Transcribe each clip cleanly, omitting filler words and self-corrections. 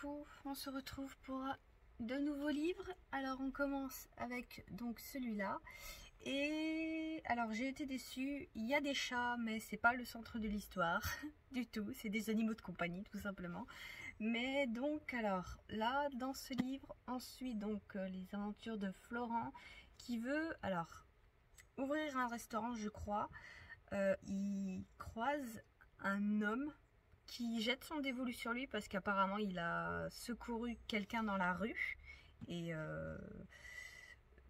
coup, on se retrouve pour de nouveaux livres. Alors on commence avec donc celui-là. Et alors j'ai été déçue, il y a des chats mais c'est pas le centre de l'histoire du tout, c'est des animaux de compagnie tout simplement. Mais donc alors là dans ce livre, on suit donc les aventures de Florent qui veut alors ouvrir un restaurant je crois. Il croise un homme qui jette son dévolu sur lui parce qu'apparemment il a secouru quelqu'un dans la rue et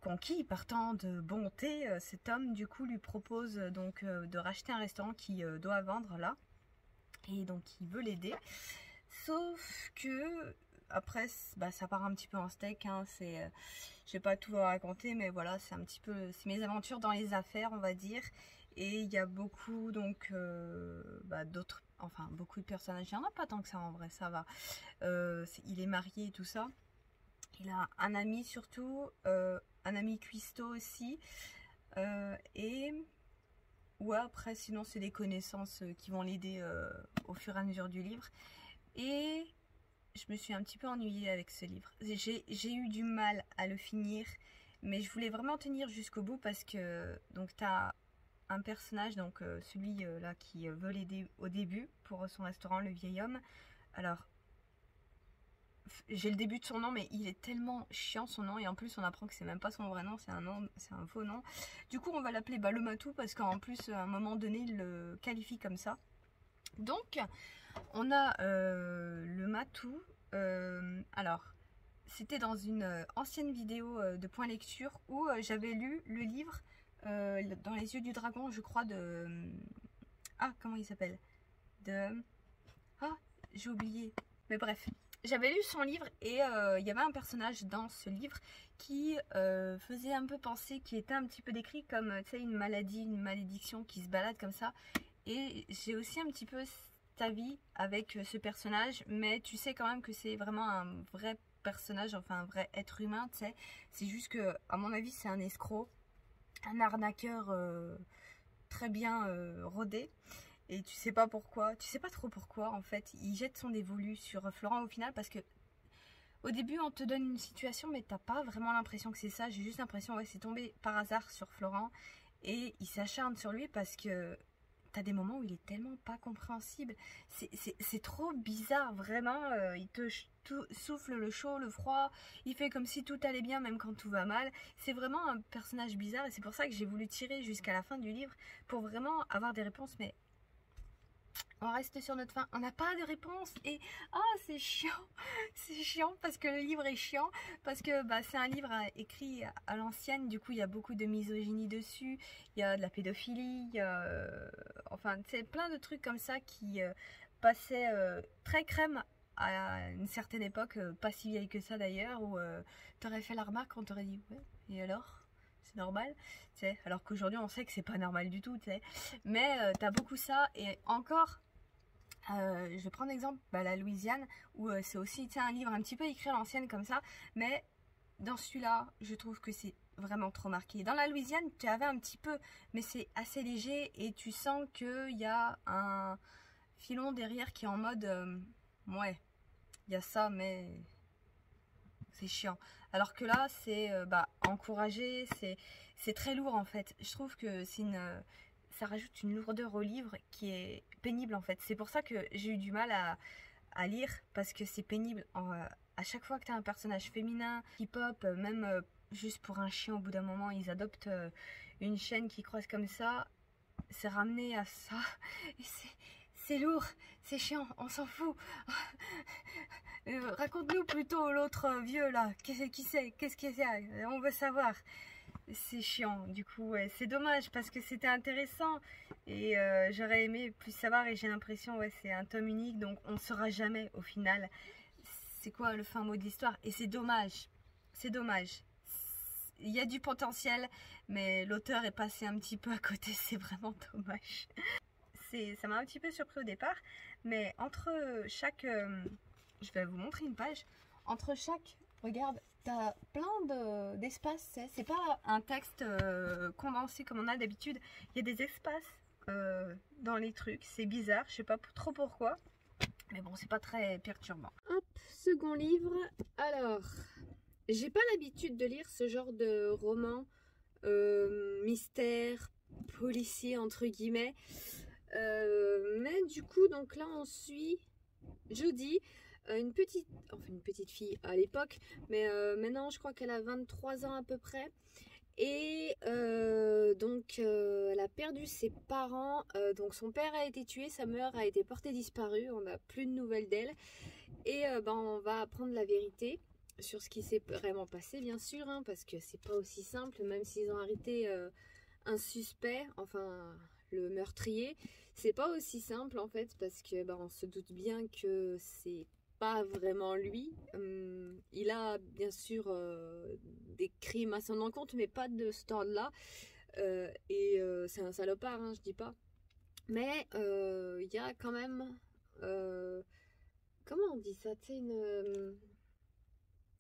conquis par tant de bonté, cet homme du coup lui propose donc de racheter un restaurant qui doit vendre là et donc il veut l'aider, sauf que après bah, ça part un petit peu en steak, hein, je vais pas tout vous raconter mais voilà, c'est un petit peu c'est mes aventures dans les affaires on va dire. Et il y a beaucoup donc bah, d'autres, enfin beaucoup de personnages, il n'y en a pas tant que ça en vrai, ça va. Il est marié et tout ça. Il a un ami surtout, un ami cuistot aussi. Et ouais, après sinon c'est des connaissances qui vont l'aider au fur et à mesure du livre. Et je me suis un petit peu ennuyée avec ce livre. J'ai eu du mal à le finir, mais je voulais vraiment tenir jusqu'au bout parce que donc t'as un personnage, donc celui là qui veut l'aider au début pour son restaurant, le vieil homme. Alors, j'ai le début de son nom, mais il est tellement chiant son nom, et en plus on apprend que c'est même pas son vrai nom, c'est un nom, c'est un faux nom. Du coup on va l'appeler le Matou parce qu'en plus à un moment donné il le qualifie comme ça. Donc on a le Matou. Alors c'était dans une ancienne vidéo de Point Lecture où j'avais lu le livre Dans les yeux du dragon, je crois, de... Ah, comment il s'appelle? Ah, j'ai oublié. Mais bref, j'avais lu son livre et il y avait un personnage dans ce livre qui faisait un peu penser, qui était un petit peu décrit comme, tu sais, une maladie, une malédiction qui se balade comme ça. Et j'ai aussi un petit peu cet avis avec ce personnage, mais tu sais quand même que c'est vraiment un vrai personnage, enfin un vrai être humain, tu sais. C'est juste que, à mon avis, c'est un escroc, un arnaqueur très bien rodé, et tu sais pas pourquoi, tu sais pas trop pourquoi en fait il jette son dévolu sur Florent au final, parce que au début on te donne une situation mais t'as pas vraiment l'impression que c'est ça. J'ai juste l'impression ouais c'est tombé par hasard sur Florent et il s'acharne sur lui parce que t'as des moments où il est tellement pas compréhensible, c'est trop bizarre vraiment. Il te souffle le chaud, le froid, il fait comme si tout allait bien même quand tout va mal. C'est vraiment un personnage bizarre et c'est pour ça que j'ai voulu tirer jusqu'à la fin du livre pour vraiment avoir des réponses, mais on reste sur notre fin, on n'a pas de réponse et c'est chiant parce que le livre est chiant, parce que bah, c'est un livre écrit à l'ancienne, du coup il y a beaucoup de misogynie dessus, il y a de la pédophilie, il y a enfin c'est plein de trucs comme ça qui passaient très crème à une certaine époque, pas si vieille que ça d'ailleurs, où t'aurais fait la remarque, on t'aurait dit ouais et alors c'est normal, tu sais, alors qu'aujourd'hui on sait que c'est pas normal du tout, tu sais, mais t'as beaucoup ça. Et encore je vais prendre l'exemple la Louisiane où c'est aussi un livre un petit peu écrit à l'ancienne comme ça, mais dans celui-là je trouve que c'est vraiment trop marqué. Dans la Louisiane tu avais un petit peu, mais c'est assez léger et tu sens qu'il y a un filon derrière qui est en mode ouais il y a ça mais c'est chiant, alors que là c'est encouragé, c'est très lourd en fait. Je trouve que ça rajoute une lourdeur au livre qui est pénible en fait. C'est pour ça que j'ai eu du mal à lire, parce que c'est pénible. À chaque fois que tu as un personnage féminin qui pop, même juste pour un chien, au bout d'un moment ils adoptent une chienne qui croise comme ça, c'est ramené à ça et c'est lourd, c'est chiant, on s'en fout. Raconte-nous plutôt l'autre vieux là, qui c'est, qu'est-ce qu'il y a, on veut savoir. C'est chiant, du coup ouais, c'est dommage parce que c'était intéressant et j'aurais aimé plus savoir, et j'ai l'impression ouais c'est un tome unique donc on ne saura jamais au final c'est quoi le fin mot de l'histoire, et c'est dommage, c'est dommage. Il y a du potentiel mais l'auteur est passé un petit peu à côté, c'est vraiment dommage. Ça m'a un petit peu surpris au départ, mais entre chaque... je vais vous montrer une page. Entre chaque... Regarde, t'as plein d'espaces. C'est pas un texte condensé comme on a d'habitude. Il y a des espaces dans les trucs. C'est bizarre, je sais pas trop pourquoi. Mais bon, c'est pas très perturbant. Hop, ce second livre, alors, j'ai pas l'habitude de lire ce genre de roman mystère, policier entre guillemets. Mais du coup, donc là on suit Jodie, une petite fille à l'époque, mais maintenant je crois qu'elle a 23 ans à peu près. Et donc elle a perdu ses parents, donc son père a été tué, sa mère a été portée disparue, on n'a plus de nouvelles d'elle. Et on va apprendre la vérité sur ce qui s'est vraiment passé, bien sûr, hein, parce que c'est pas aussi simple, même s'ils ont arrêté un suspect, enfin le meurtrier, c'est pas aussi simple en fait, parce que on se doute bien que c'est pas vraiment lui. Il a bien sûr des crimes à son encontre, mais pas de ce ordre-là. C'est un salopard, hein, je dis pas. Mais il y a quand même... comment on dit ça, tu sais,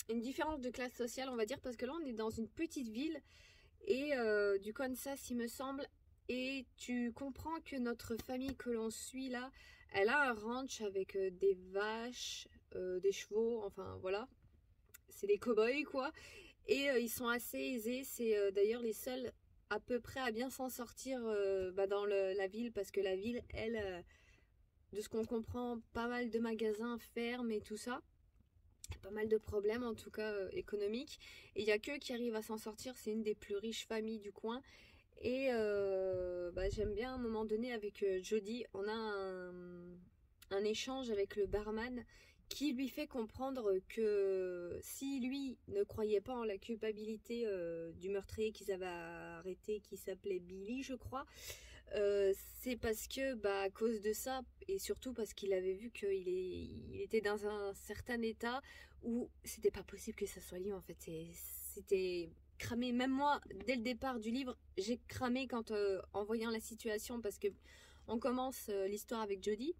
une différence de classe sociale, on va dire, parce que là on est dans une petite ville et du Kansas il me semble, et tu comprends que notre famille que l'on suit là, elle a un ranch avec des vaches, des chevaux, enfin voilà, c'est des cow-boys quoi, et ils sont assez aisés, c'est d'ailleurs les seuls à peu près à bien s'en sortir dans la ville, parce que la ville elle... de ce qu'on comprend, pas mal de magasins ferment et tout ça. Pas mal de problèmes en tout cas économiques. Et il n'y a qu'eux qui arrivent à s'en sortir. C'est une des plus riches familles du coin. Et j'aime bien à un moment donné avec Jodie, on a un échange avec le barman qui lui fait comprendre que si lui ne croyait pas en la culpabilité du meurtrier qu'ils avaient arrêté, qui s'appelait Billy je crois, c'est parce que à cause de ça, et surtout parce qu'il avait vu il était dans un certain état où c'était pas possible que ça soit lui en fait. C'était cramé. Même moi, dès le départ du livre, j'ai cramé quand en voyant la situation, parce que on commence l'histoire avec Jodie,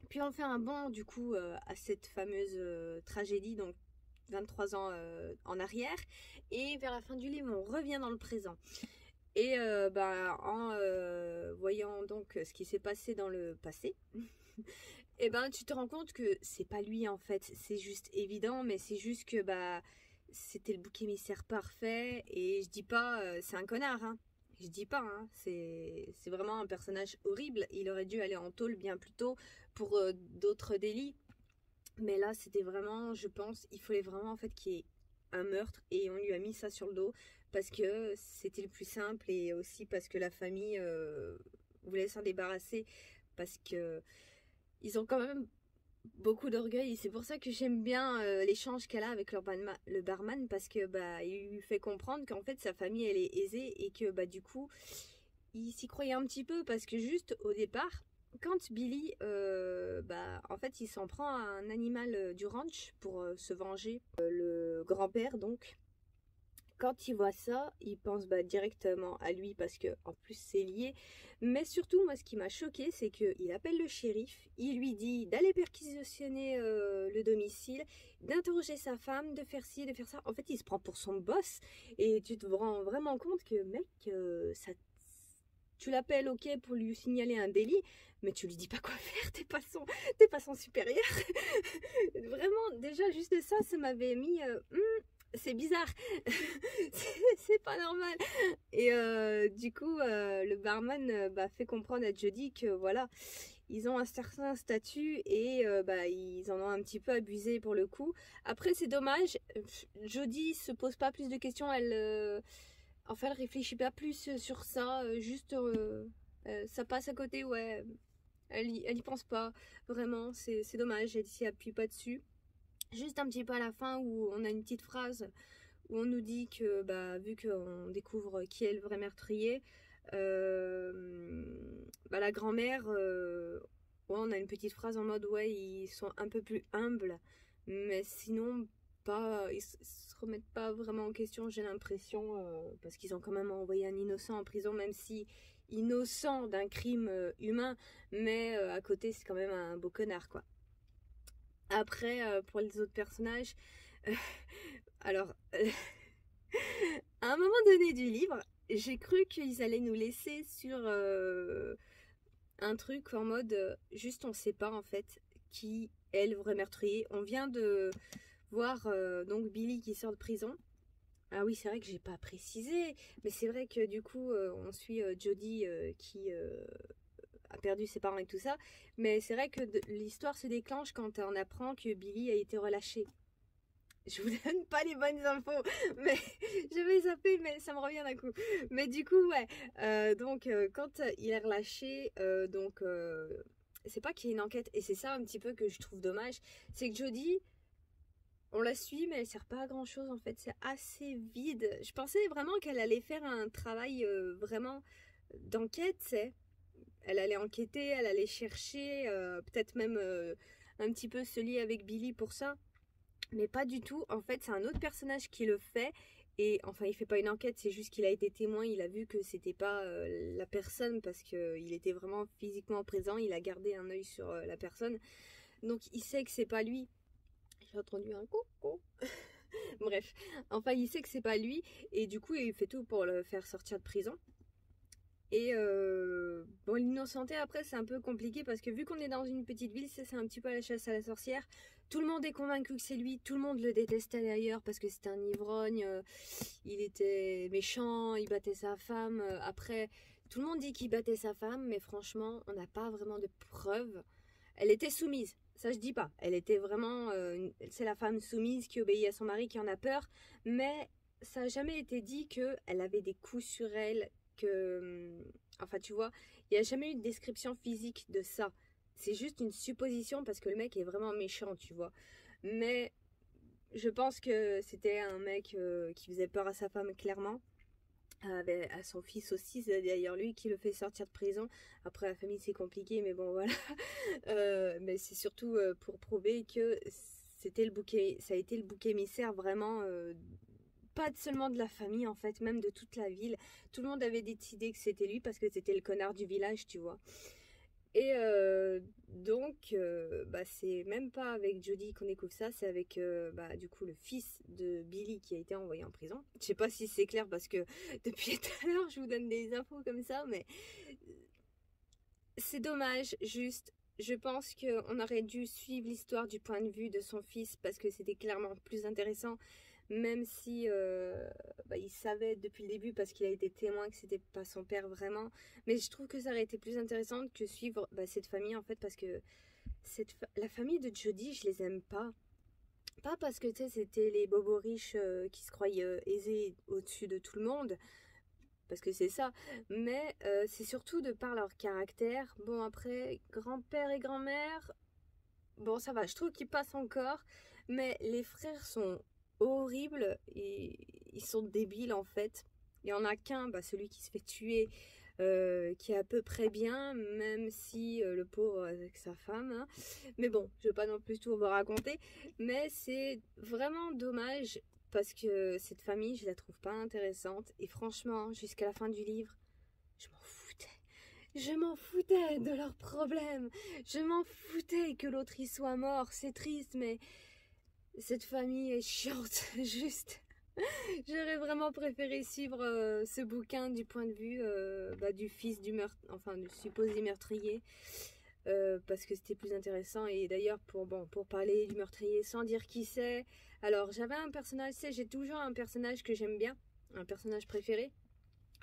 puis on fait un bond du coup à cette fameuse tragédie, donc 23 ans en arrière, et vers la fin du livre on revient dans le présent. Et en voyant donc ce qui s'est passé dans le passé, et tu te rends compte que c'est pas lui en fait, c'est juste évident, mais c'est juste que c'était le bouc émissaire parfait. Et je dis pas c'est un connard, hein. Je dis pas, hein. C'est vraiment un personnage horrible. Il aurait dû aller en tôle bien plus tôt pour d'autres délits, mais là c'était vraiment, je pense, il fallait vraiment en fait qu'il y ait un meurtre, et on lui a mis ça sur le dos parce que c'était le plus simple, et aussi parce que la famille voulait s'en débarrasser, parce que ils ont quand même beaucoup d'orgueil, et c'est pour ça que j'aime bien l'échange qu'elle a avec le barman, parce que il lui fait comprendre qu'en fait sa famille elle est aisée, et que du coup il s'y croyait un petit peu, parce que juste au départ, quand Billy en fait il s'en prend à un animal du ranch pour se venger, le grand-père donc, quand il voit ça, il pense directement à lui, parce que en plus c'est lié. Mais surtout, moi ce qui m'a choqué, c'est qu'il appelle le shérif, il lui dit d'aller perquisitionner le domicile, d'interroger sa femme, de faire ci, de faire ça. En fait il se prend pour son boss, et tu te rends vraiment compte que mec, tu l'appelles ok pour lui signaler un délit, mais tu lui dis pas quoi faire, t'es pas son supérieur. Vraiment, déjà juste ça m'avait mis c'est bizarre. C'est pas normal. Et du coup le barman fait comprendre à Jodie que voilà, ils ont un certain statut, et ils en ont un petit peu abusé pour le coup. Après c'est dommage, Jodie se pose pas plus de questions, elle réfléchit pas plus sur ça, juste ça passe à côté, ouais. Elle y pense pas vraiment, c'est dommage, elle s'y appuie pas dessus. Juste un petit peu à la fin où on a une petite phrase où on nous dit que vu qu'on découvre qui est le vrai meurtrier, la grand-mère, on a une petite phrase en mode ouais, ils sont un peu plus humbles, mais sinon ils se remettent pas vraiment en question, j'ai l'impression, parce qu'ils ont quand même envoyé un innocent en prison, même si innocent d'un crime humain, mais à côté c'est quand même un beau connard quoi. Après pour les autres personnages, alors à un moment donné du livre, j'ai cru qu'ils allaient nous laisser sur un truc en mode juste on sait pas en fait qui est le vrai meurtrier. On vient de voir donc Billy qui sort de prison. Ah oui, c'est vrai que j'ai pas précisé, mais c'est vrai que du coup, on suit Jodie qui a perdu ses parents et tout ça. Mais c'est vrai que l'histoire se déclenche quand on apprend que Billy a été relâché. Je vous donne pas les bonnes infos, mais je vais zapper, mais ça me revient d'un coup. Mais du coup, ouais, donc quand il est relâché, c'est pas qu'il y ait une enquête, et c'est ça un petit peu que je trouve dommage, c'est que Jodie, on la suit, mais elle sert pas à grand chose en fait, c'est assez vide. Je pensais vraiment qu'elle allait faire un travail vraiment d'enquête, c'est. Elle allait enquêter, elle allait chercher, peut-être même un petit peu se lier avec Billy pour ça. Mais pas du tout. En fait, c'est un autre personnage qui le fait. Et enfin, il fait pas une enquête, c'est juste qu'il a été témoin. Il a vu que c'était pas la personne parce qu'il était vraiment physiquement présent. Il a gardé un œil sur la personne. Donc, il sait que c'est pas lui. J'ai entendu un coucou. Bref. Enfin, il sait que c'est pas lui. Et du coup, il fait tout pour le faire sortir de prison. Et bon, l'innocenté après c'est un peu compliqué parce que vu qu'on est dans une petite ville, c'est un petit peu la chasse à la sorcière. Tout le monde est convaincu que c'est lui, tout le monde le détestait d'ailleurs parce que c'était un ivrogne, il était méchant, il battait sa femme. Après, tout le monde dit qu'il battait sa femme, mais franchement, on n'a pas vraiment de preuves. Elle était soumise, ça je dis pas. Elle était vraiment, c'est la femme soumise qui obéit à son mari, qui en a peur, mais ça n'a jamais été dit qu'elle avait des coups sur elle. Enfin tu vois, il n'y a jamais eu de description physique de ça. C'est juste une supposition parce que le mec est vraiment méchant, tu vois. Mais je pense que c'était un mec qui faisait peur à sa femme, clairement. À son fils aussi, c'est d'ailleurs lui qui le fait sortir de prison. Après la famille c'est compliqué, mais bon voilà. Mais c'est surtout pour prouver que c'était le bouc, ça a été le bouc émissaire vraiment. Pas seulement de la famille en fait, même de toute la ville. Tout le monde avait décidé que c'était lui parce que c'était le connard du village, tu vois. Et donc, c'est même pas avec Jodie qu'on découvre ça, c'est avec du coup le fils de Billy qui a été envoyé en prison. Je sais pas si c'est clair parce que depuis tout à l'heure je vous donne des infos comme ça, mais c'est dommage, juste. Je pense qu'on aurait dû suivre l'histoire du point de vue de son fils parce que c'était clairement plus intéressant. Même si il savait depuis le début parce qu'il a été témoin que c'était pas son père vraiment. Mais je trouve que ça aurait été plus intéressant que suivre cette famille en fait parce que la famille de Jodie, je les aime pas. Pas parce que tu sais c'était les bobos riches qui se croyaient aisés au-dessus de tout le monde. Parce que c'est ça. Mais c'est surtout de par leur caractère. Bon après, grand-père et grand-mère, bon ça va, je trouve qu'ils passent encore. Mais les frères sont horribles et ils sont débiles en fait. Il y en a qu'un, celui qui se fait tuer, qui est à peu près bien, même si le pauvre avec sa femme. Hein. Mais bon, je vais pas non plus tout vous raconter. Mais c'est vraiment dommage parce que cette famille, je la trouve pas intéressante. Et franchement, jusqu'à la fin du livre, je m'en foutais. Je m'en foutais de leurs problèmes. Je m'en foutais que l'autre y soit mort. C'est triste, mais cette famille est chiante, juste. J'aurais vraiment préféré suivre ce bouquin du point de vue du fils du du supposé meurtrier. Parce que c'était plus intéressant. Et d'ailleurs, pour parler du meurtrier sans dire qui c'est, alors j'avais un personnage, j'ai toujours un personnage que j'aime bien, un personnage préféré.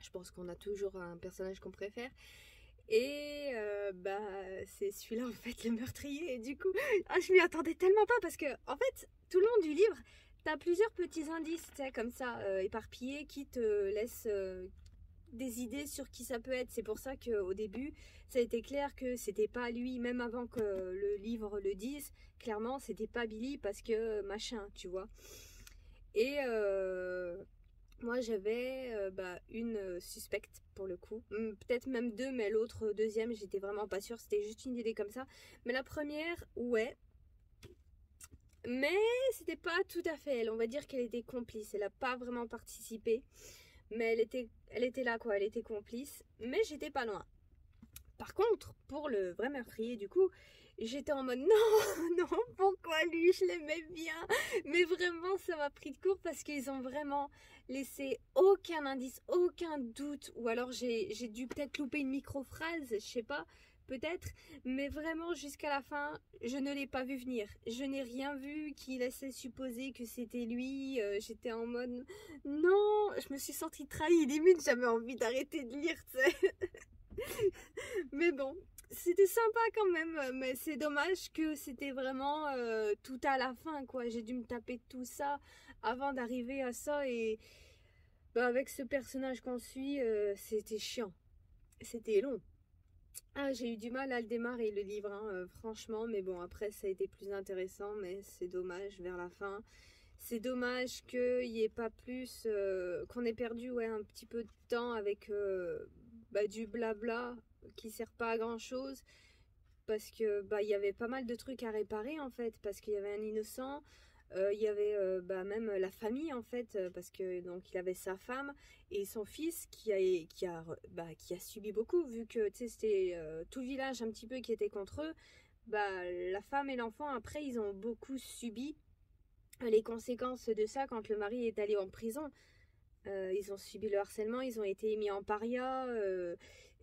Je pense qu'on a toujours un personnage qu'on préfère. Et c'est celui-là en fait le meurtrier. Et du coup, je m'y attendais tellement pas parce que en fait, tout le long du livre, t'as plusieurs petits indices, tu sais, comme ça, éparpillés, qui te laissent des idées sur qui ça peut être. C'est pour ça qu'au début, ça a été clair que c'était pas lui, même avant que le livre le dise. Clairement, c'était pas Billy parce que machin, tu vois. Et moi, j'avais une suspecte pour le coup. Peut-être même deux, mais l'autre deuxième, j'étais vraiment pas sûre. C'était juste une idée comme ça. Mais la première, ouais. Mais c'était pas tout à fait elle. On va dire qu'elle était complice. Elle a pas vraiment participé. Mais elle était là, quoi. Elle était complice. Mais j'étais pas loin. Par contre, pour le vrai meurtrier, du coup, j'étais en mode non, pourquoi lui, je l'aimais bien. Mais vraiment, ça m'a pris de court parce qu'ils ont vraiment laissé aucun indice, aucun doute. Ou alors j'ai dû peut-être louper une micro-phrase, je sais pas. peut-être, mais vraiment jusqu'à la fin, je ne l'ai pas vu venir. Je n'ai rien vu qui laissait supposer que c'était lui. J'étais en mode non, je me suis sentie trahie, limite j'avais envie d'arrêter de lire, tu sais. Mais bon, c'était sympa quand même, mais c'est dommage que c'était vraiment tout à la fin, quoi. J'ai dû me taper tout ça avant d'arriver à ça, et bah, avec ce personnage qu'on suit, c'était chiant. C'était long. Ah, j'ai eu du mal à le démarrer, le livre, hein, franchement, mais bon, après ça a été plus intéressant, mais c'est dommage vers la fin. C'est dommage qu'il n'y ait pas plus, qu'on ait perdu, ouais, un petit peu de temps avec bah, du blabla qui sert pas à grand chose, parce que bah il y avait pas mal de trucs à réparer en fait, parce qu'il y avait un innocent, il y avait bah, même la famille en fait, parce que donc il avait sa femme et son fils qui a subi beaucoup, vu que tu sais c'était tout le village un petit peu qui était contre eux. Bah la femme et l'enfant après ils ont beaucoup subi les conséquences de ça quand le mari est allé en prison. Ils ont subi le harcèlement, ils ont été mis en paria,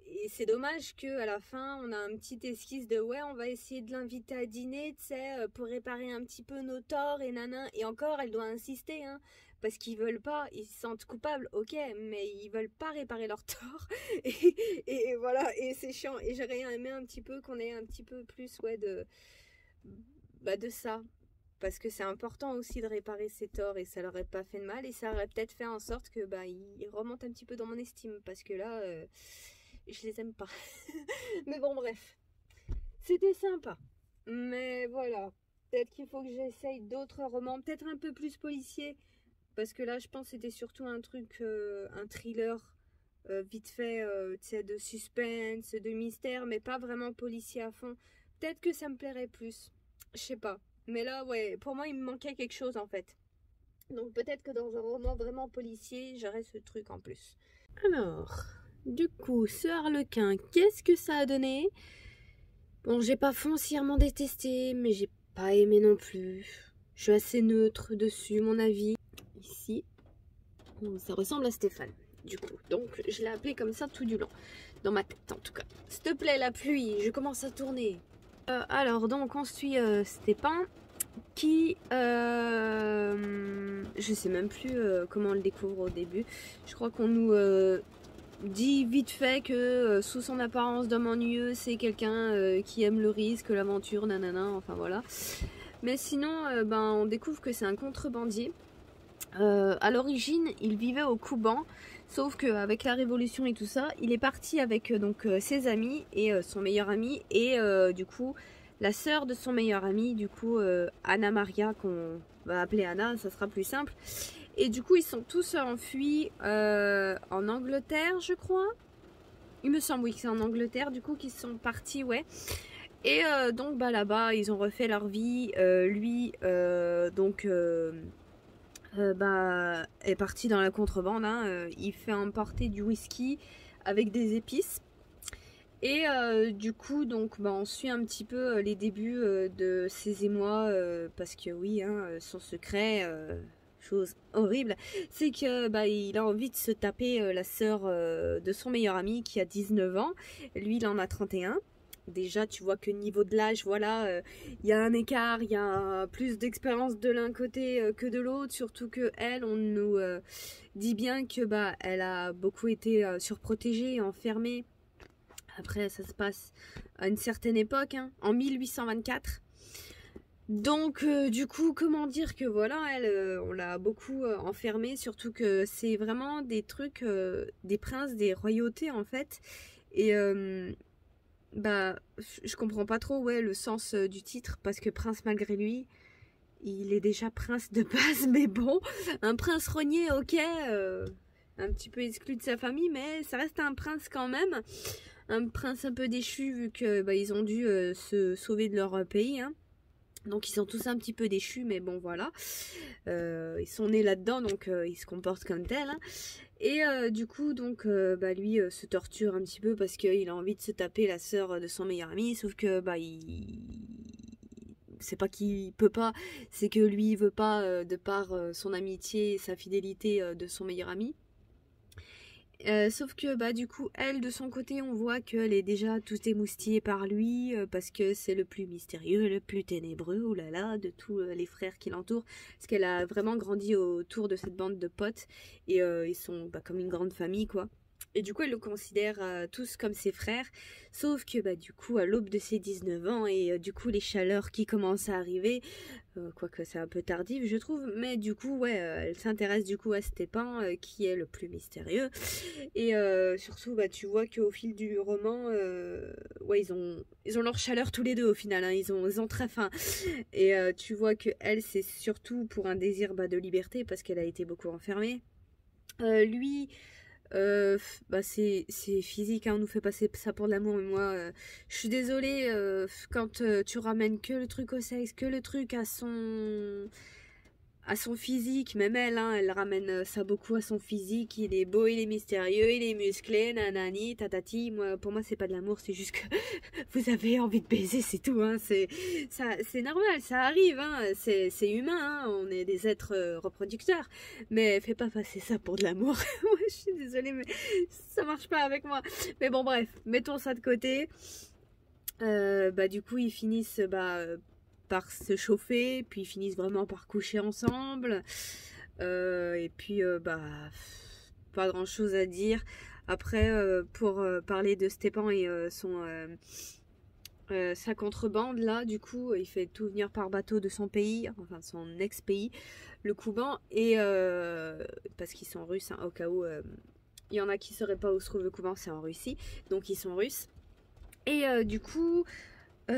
et c'est dommage que à la fin on a un petit esquisse de ouais, on va essayer de l'inviter à dîner, tu sais, pour réparer un petit peu nos torts et nanan, et encore elle doit insister, hein, parce qu'ils veulent pas, ils se sentent coupables, ok, mais ils veulent pas réparer leurs torts. Et voilà, et c'est chiant, et j'aurais aimé un petit peu qu'on ait un petit peu plus, ouais, de ça. Parce que c'est important aussi de réparer ses torts, et ça leur aurait pas fait de mal, et ça aurait peut-être fait en sorte que bah ils remontent un petit peu dans mon estime, parce que là je les aime pas. Mais bon bref, c'était sympa, mais voilà, peut-être qu'il faut que j'essaye d'autres romans, peut-être un peu plus policiers, parce que là je pense que c'était surtout un truc, un thriller vite fait, tu sais, de suspense, de mystère, mais pas vraiment policier à fond. Peut-être que ça me plairait plus, je sais pas. Mais là, ouais, pour moi, il me manquait quelque chose, en fait. Donc peut-être que dans un roman vraiment policier, j'aurais ce truc en plus. Alors, du coup, ce harlequin, qu'est-ce que ça a donné? Bon, j'ai pas foncièrement détesté, mais j'ai pas aimé non plus. Je suis assez neutre dessus, mon avis. Ici, ça ressemble à Stéphane, du coup. Donc, je l'ai appelé comme ça tout du long. Dans ma tête, en tout cas. S'il te plaît, la pluie, je commence à tourner. Alors, donc, on suit Stéphane qui, je sais même plus comment on le découvre au début. Je crois qu'on nous dit vite fait que sous son apparence d'homme ennuyeux, c'est quelqu'un qui aime le risque, l'aventure, nanana, enfin voilà. Mais sinon, ben, on découvre que c'est un contrebandier. À l'origine, il vivait au Kouban, sauf qu'avec la révolution et tout ça, il est parti avec donc ses amis et son meilleur ami, et du coup la sœur de son meilleur ami, du coup Anna Maria, qu'on va appeler Anna, ça sera plus simple. Et du coup ils sont tous enfuis en Angleterre, je crois. Il me semble, oui, que c'est en Angleterre du coup qu'ils sont partis, ouais. Et donc bah là-bas ils ont refait leur vie. Lui donc bah, est parti dans la contrebande, hein. Il fait importer du whisky avec des épices. Et du coup, donc, bah, on suit un petit peu les débuts de ses émois, parce que oui, hein, son secret, chose horrible, c'est que bah, il a envie de se taper la sœur de son meilleur ami qui a 19 ans. Lui, il en a 31. Déjà, tu vois que niveau de l'âge, voilà, il y a un écart, il y a plus d'expérience de l'un côté que de l'autre, surtout que elle, on nous dit bien que bah, elle a beaucoup été surprotégée, enfermée. Après, ça se passe à une certaine époque, hein, en 1824. Donc, du coup, comment dire que voilà, elle, on l'a beaucoup enfermée, surtout que c'est vraiment des trucs, des princes, des royautés en fait. Et bah, je comprends pas trop, ouais, le sens du titre, parce que prince malgré lui, il est déjà prince de base, mais bon, un prince rogné, ok, un petit peu exclu de sa famille, mais ça reste un prince quand même, un prince un peu déchu, vu que bah, ils ont dû se sauver de leur pays, hein. Donc ils sont tous un petit peu déchus, mais bon voilà, ils sont nés là-dedans, donc ils se comportent comme tels, hein. Et du coup, donc, bah, lui se torture un petit peu parce qu'il a envie de se taper la sœur de son meilleur ami, sauf que bah, c'est pas qu'il peut pas, c'est que lui il veut pas de par son amitié et sa fidélité de son meilleur ami. Sauf que bah du coup elle de son côté on voit qu'elle est déjà toute émoustillée par lui parce que c'est le plus mystérieux, le plus ténébreux, oulala, de tous les frères qui l'entourent, parce qu'elle a vraiment grandi autour de cette bande de potes et ils sont bah, comme une grande famille quoi. Et du coup elle le considère tous comme ses frères, sauf que bah du coup à l'aube de ses 19 ans et du coup les chaleurs qui commencent à arriver, quoique c'est un peu tardif je trouve, mais du coup ouais elle s'intéresse du coup à Stepan qui est le plus mystérieux et surtout bah tu vois qu'au fil du roman ouais ils ont leur chaleur tous les deux au final hein, ils ont très faim et tu vois que elle c'est surtout pour un désir bah, de liberté parce qu'elle a été beaucoup enfermée. Lui bah c'est physique hein, on nous fait passer ça pour de l'amour mais moi je suis désolée quand tu ramènes que le truc au sexe, que le truc à son physique, même elle, hein, elle ramène ça beaucoup à son physique, il est beau, il est mystérieux, il est musclé, nanani, tatati, moi, pour moi c'est pas de l'amour, c'est juste que vous avez envie de baiser, c'est tout, hein, c'est normal, ça arrive, hein, c'est humain, hein, on est des êtres reproducteurs, mais fais pas passer ça pour de l'amour, moi je suis désolée mais ça marche pas avec moi, mais bon bref, mettons ça de côté, bah du coup ils finissent, par se chauffer, puis ils finissent vraiment par coucher ensemble. Et puis, bah, pas grand chose à dire. Après, pour parler de Stepan et sa contrebande, là, du coup, il fait tout venir par bateau de son pays, enfin de son ex-pays, le Kouban, et parce qu'ils sont russes, hein, au cas où il y en a qui ne sauraient pas où se trouve le Kouban, c'est en Russie, donc ils sont russes. Et du coup, à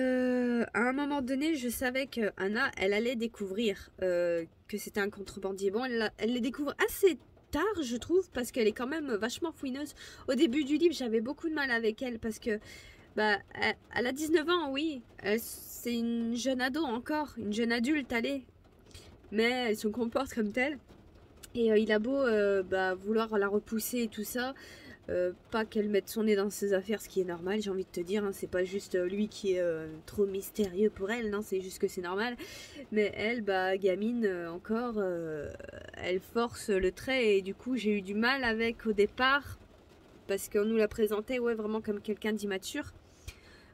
un moment donné, je savais que Anna, elle allait découvrir que c'était un contrebandier. Bon, elle les découvre assez tard, je trouve, parce qu'elle est quand même vachement fouineuse. Au début du livre, j'avais beaucoup de mal avec elle parce que, bah, elle a 19 ans, oui. C'est une jeune ado encore, une jeune adulte, allez. Mais elle se comporte comme telle. Et il a beau bah, vouloir la repousser et tout ça. Pas qu'elle mette son nez dans ses affaires, ce qui est normal, j'ai envie de te dire, hein, c'est pas juste lui qui est trop mystérieux pour elle, non, c'est juste que c'est normal. Mais elle, bah, gamine encore, elle force le trait et du coup j'ai eu du mal avec au départ, parce qu'on nous la présentait ouais, vraiment comme quelqu'un d'immature.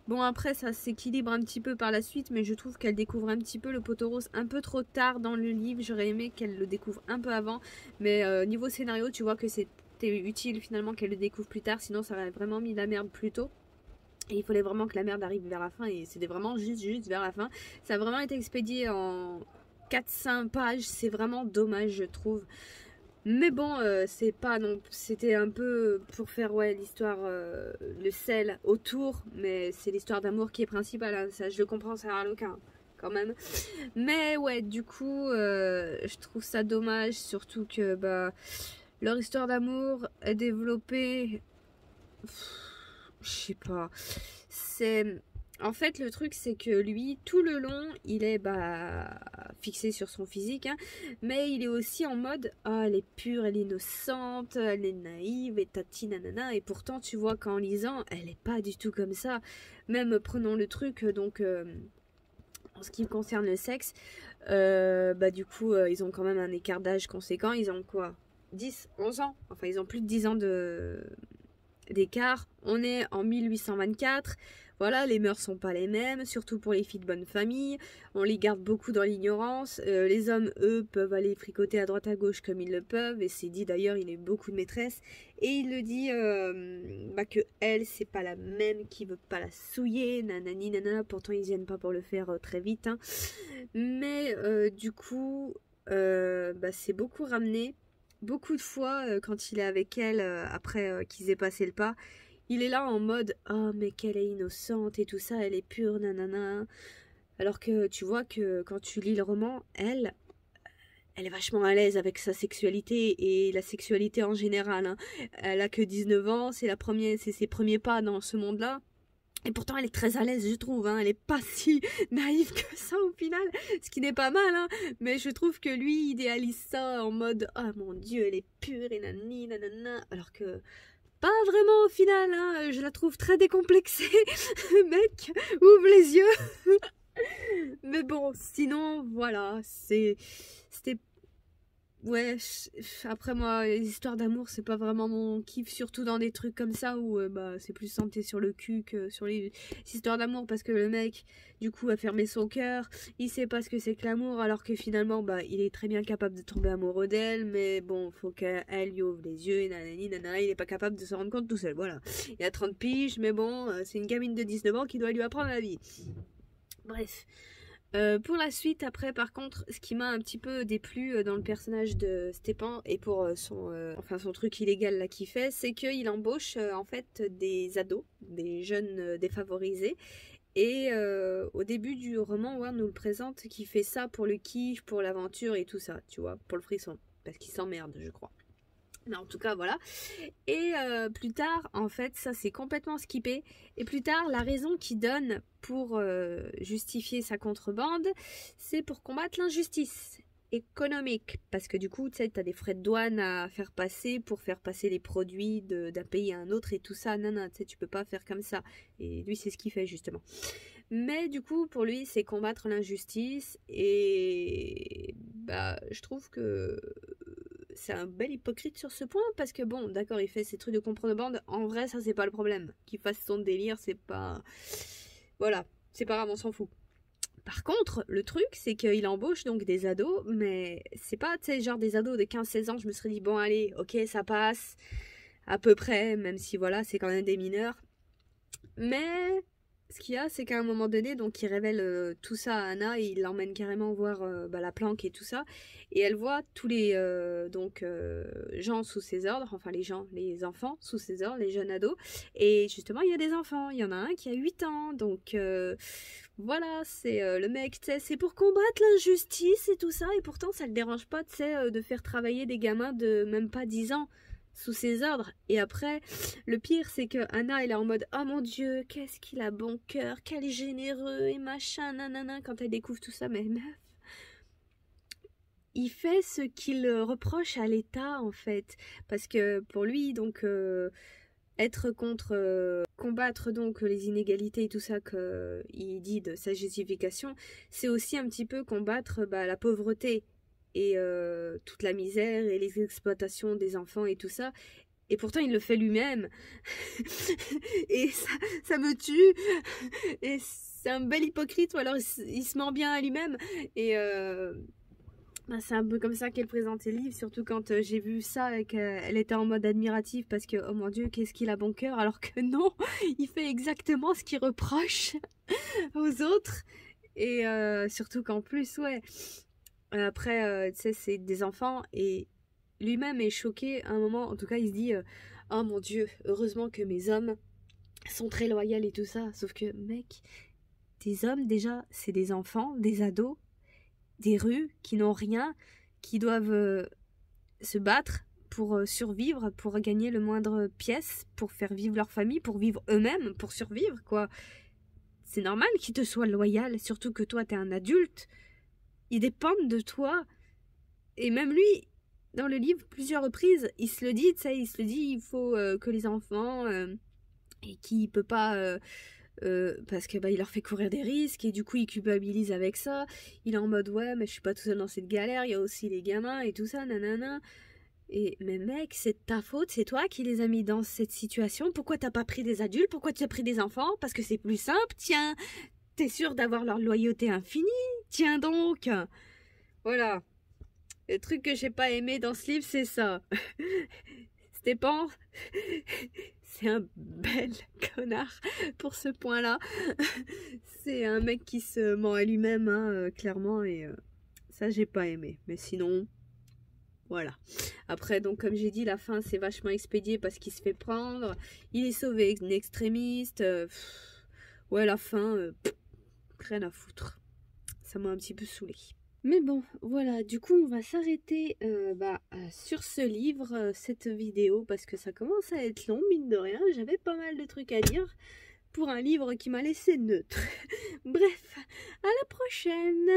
Bon après ça s'équilibre un petit peu par la suite, mais je trouve qu'elle découvre un petit peu le poteau rose un peu trop tard dans le livre, j'aurais aimé qu'elle le découvre un peu avant, mais niveau scénario tu vois que c'est utile finalement qu'elle le découvre plus tard, sinon ça aurait vraiment mis la merde plus tôt. Et il fallait vraiment que la merde arrive vers la fin et c'était vraiment juste vers la fin. Ça a vraiment été expédié en 4-5 pages, c'est vraiment dommage je trouve. Mais bon, c'est pas non, c'était un peu pour faire ouais l'histoire, le sel autour, mais c'est l'histoire d'amour qui est principale, hein. Ça je le comprends, ça n'a aucun quand même. Mais ouais, du coup, je trouve ça dommage, surtout que bah leur histoire d'amour est développée, je sais pas, c'est... En fait, le truc, c'est que lui, tout le long, il est bah, fixé sur son physique, hein, mais il est aussi en mode « Ah, elle est pure, elle est innocente, elle est naïve, et tati nanana », et pourtant, tu vois qu'en lisant, elle est pas du tout comme ça. Même prenons le truc, donc, en ce qui concerne le sexe, bah du coup, ils ont quand même un écart d'âge conséquent, ils ont quoi 10, 11 ans, enfin ils ont plus de 10 ans d'écart. On est en 1824, voilà, les mœurs sont pas les mêmes, surtout pour les filles de bonne famille, on les garde beaucoup dans l'ignorance, les hommes eux peuvent aller fricoter à droite à gauche comme ils le peuvent, et c'est dit d'ailleurs il a eu beaucoup de maîtresses, et il le dit bah, que elle c'est pas la même, qui veut pas la souiller, nanani nanana, pourtant ils viennent pas pour le faire très vite, hein. Mais du coup bah, c'est beaucoup ramené. Beaucoup de fois, quand il est avec elle, après qu'ils aient passé le pas, il est là en mode « Oh, mais qu'elle est innocente et tout ça, elle est pure, nanana. » Alors que tu vois que quand tu lis le roman, elle est vachement à l'aise avec sa sexualité et la sexualité en général, hein. Elle a que 19 ans, c'est ses premiers pas dans ce monde-là. Et pourtant, elle est très à l'aise, je trouve, hein. Elle est pas si naïve que ça au final, ce qui n'est pas mal, hein. Mais je trouve que lui, idéalise ça en mode « Ah oh, mon Dieu, elle est pure et nanani, nanana », alors que pas vraiment au final, hein. Je la trouve très décomplexée. Mec, ouvre les yeux. Mais bon, sinon, voilà, c'était ouais, après moi, les histoires d'amour, c'est pas vraiment mon kiff, surtout dans des trucs comme ça où bah, c'est plus santé sur le cul que sur les histoires d'amour, parce que le mec, du coup, a fermé son cœur, il sait pas ce que c'est que l'amour, alors que finalement, bah, il est très bien capable de tomber amoureux d'elle, mais bon, faut qu'elle lui ouvre les yeux, et nanani, nanana, il est pas capable de se rendre compte tout seul, voilà. Il a 30 piges, mais bon, c'est une gamine de 19 ans qui doit lui apprendre la vie. Bref. Pour la suite, après, par contre, ce qui m'a un petit peu déplu dans le personnage de Stepan et pour son truc illégal là qu'il fait, c'est qu'il embauche en fait des ados, des jeunes défavorisés. Et au début du roman, Ward nous le présente qu'il fait ça pour le kiff, pour l'aventure et tout ça, tu vois, pour le frisson, parce qu'il s'emmerde, je crois. Mais en tout cas, voilà. Et plus tard, en fait, ça c'est complètement skippé. Et plus tard, la raison qu'il donne pour justifier sa contrebande, c'est pour combattre l'injustice économique. Parce que du coup, tu sais, t'as des frais de douane à faire passer pour faire passer les produits d'un pays à un autre et tout ça. Non, non, tu sais, tu peux pas faire comme ça. Et lui, c'est ce qu'il fait justement. Mais du coup, pour lui, c'est combattre l'injustice. Et bah, je trouve que c'est un bel hypocrite sur ce point, parce que bon, d'accord, il fait ses trucs de contrebande, en vrai, ça c'est pas le problème. Qu'il fasse son délire, c'est pas... Voilà, c'est pas grave, on s'en fout. Par contre, le truc, c'est qu'il embauche donc des ados, mais c'est pas, tu sais, genre des ados de 15-16 ans, je me serais dit, bon, allez, ok, ça passe, à peu près, même si, voilà, c'est quand même des mineurs. Mais... ce qu'il y a, c'est qu'à un moment donné, donc il révèle tout ça à Anna et il l'emmène carrément voir la planque et tout ça. Et elle voit tous les gens sous ses ordres, enfin les enfants sous ses ordres, les jeunes ados. Et justement, il y a des enfants. Il y en a un qui a 8 ans. Donc voilà, c'est le mec, tu sais, c'est pour combattre l'injustice et tout ça. Et pourtant, ça le dérange pas, tu sais, de faire travailler des gamins de même pas 10 ans. Sous ses ordres. Et après, le pire, c'est que Anna, elle est en mode « Oh mon Dieu, qu'est-ce qu'il a bon cœur, quel généreux, et machin, nanana », quand elle découvre tout ça. Mais meuf, il fait ce qu'il reproche à l'État, en fait. Parce que pour lui, donc, être contre... combattre donc les inégalités et tout ça qu'il dit de sa justification, c'est aussi un petit peu combattre la pauvreté et toute la misère et les exploitations des enfants et tout ça. Et pourtant, il le fait lui-même. Et ça me tue. Et c'est un bel hypocrite, ou alors il se ment bien à lui-même. Et c'est un peu comme ça qu'elle présentait le livre, surtout quand j'ai vu ça et qu'elle était en mode admiratif parce que, oh mon Dieu, qu'est-ce qu'il a bon cœur, alors que non, il fait exactement ce qu'il reproche aux autres. Et surtout qu'en plus, ouais... Après, tu sais, c'est des enfants et lui-même est choqué à un moment. En tout cas, il se dit oh mon Dieu, heureusement que mes hommes sont très loyaux et tout ça. Sauf que, mec, tes hommes, déjà, c'est des enfants, des ados, des rues qui n'ont rien, qui doivent se battre pour survivre, pour gagner le moindre pièce, pour faire vivre leur famille, pour vivre eux-mêmes, pour survivre, quoi. C'est normal qu'ils te soient loyaux, surtout que toi, t'es un adulte. Ils dépendent de toi. Et même lui, dans le livre, plusieurs reprises, il se le dit, tu sais, il se le dit, il faut que les enfants, et qu'il peut pas, parce que il leur fait courir des risques, et du coup, il culpabilise avec ça. Il est en mode, ouais, mais je suis pas tout seul dans cette galère, il y a aussi les gamins et tout ça, nanana. Et, mais mec, c'est ta faute, c'est toi qui les as mis dans cette situation. Pourquoi t'as pas pris des adultes? Pourquoi tu as pris des enfants? Parce que c'est plus simple, tiens. T'es sûr d'avoir leur loyauté infinie? Tiens donc! Voilà. Le truc que j'ai pas aimé dans ce livre, c'est ça. Stepan, c'est un bel connard pour ce point-là. C'est un mec qui se ment à lui-même, hein, clairement, et ça, j'ai pas aimé. Mais sinon, voilà. Après, donc, comme j'ai dit, la fin, c'est vachement expédié parce qu'il se fait prendre. Il est sauvé, un extrémiste. Ouais, la fin... rien à foutre. Ça m'a un petit peu saoulée. Mais bon, voilà, du coup on va s'arrêter sur ce livre, cette vidéo, parce que ça commence à être long, mine de rien. J'avais pas mal de trucs à dire pour un livre qui m'a laissé neutre. Bref, à la prochaine!